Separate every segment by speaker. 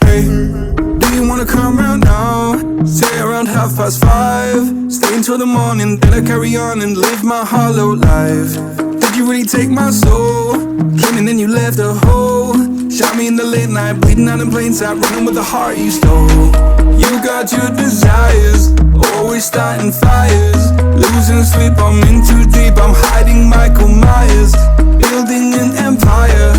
Speaker 1: Hey, do you wanna come round now? Say around 5:30. Stay until the morning, then I carry on and live my hollow life. Did you really take my soul? Came and then you left a hole. Shot me in the late night, bleeding out in plain sight, running with the heart you stole. You got your desires, always starting fires. Losing sleep, I'm in too deep, I'm hiding Michael Myers. Building an empire,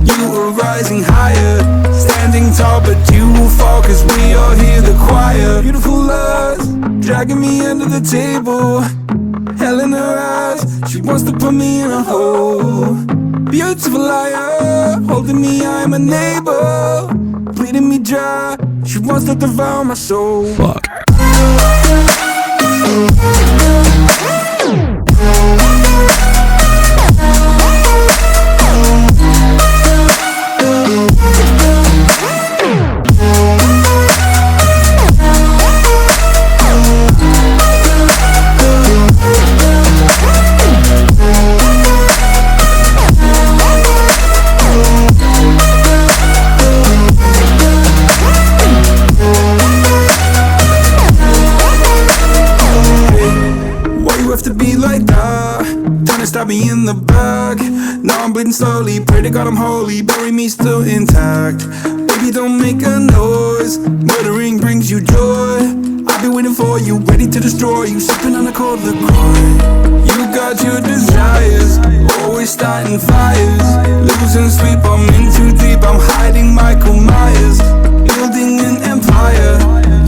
Speaker 1: you are rising higher. Standing tall, but you will fall, cause we all hear the choir. Beautiful lust, dragging me under the table. Hell in her eyes, she wants to put me in a hole. Beautiful liar, holding me, I'm a neighbor. Bleeding me dry, she wants to devour my soul.
Speaker 2: Fuck.
Speaker 1: Stab me in the back. Now I'm bleeding slowly. Pray to God I'm holy. Bury me still intact. Baby, don't make a noise. Murdering brings you joy. I've been waiting for you, ready to destroy you. Sipping on a cold LaCroix. You got your desires, always starting fires. Losing sleep, I'm in too deep, I'm hiding Michael Myers. Building an empire,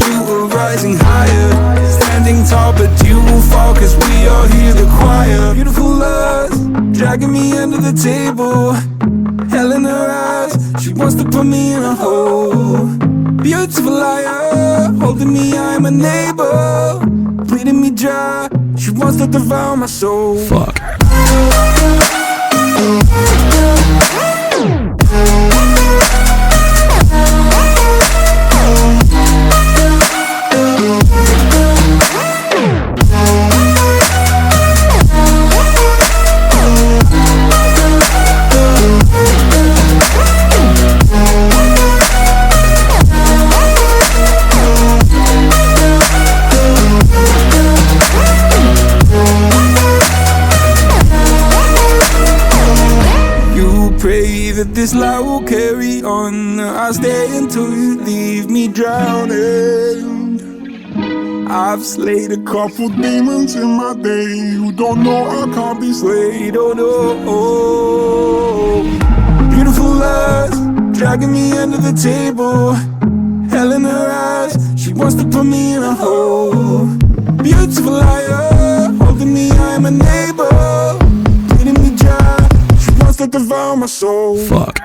Speaker 1: you are rising higher. Standing tall, but you will fall, cause we all hear the choir. Beautiful lust, dragging me under the table. Hell in her eyes, she wants to put me in a hole. Beautiful liar, holding me, I'm a neighbor. Bleeding me dry, she wants to devour my soul.
Speaker 2: Fuck.
Speaker 1: That this light will carry on. I'll stay until you leave me drowning. I've slayed a couple demons in my day. You don't know I can't be slayed. Oh no. Beautiful lust, dragging me under the table. Hell in her eyes, she wants to put me in a hole. Beautiful liar, holding me, I'm a neighbor. Bleeding me dry, to devour my soul.
Speaker 2: Fuck.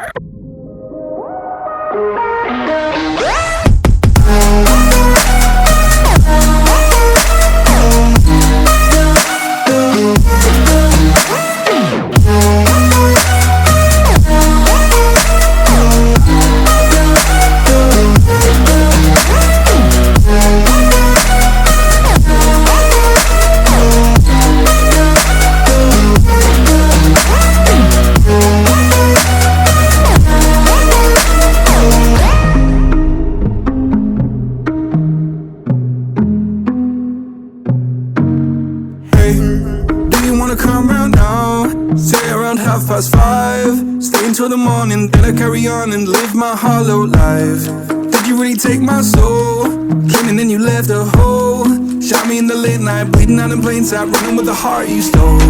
Speaker 1: Come round now, say around 5:30. Stay until the morning, then I carry on and live my hollow life. Did you really take my soul? Came and then you left a hole. Shot me in the late night, bleeding out in plain sight, running with the heart you stole.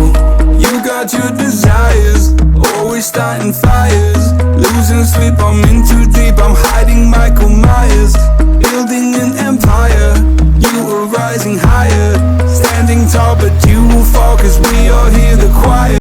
Speaker 1: You got your desires, always starting fires. Losing sleep, I'm in too deep, I'm hiding Michael Myers. Building an empire.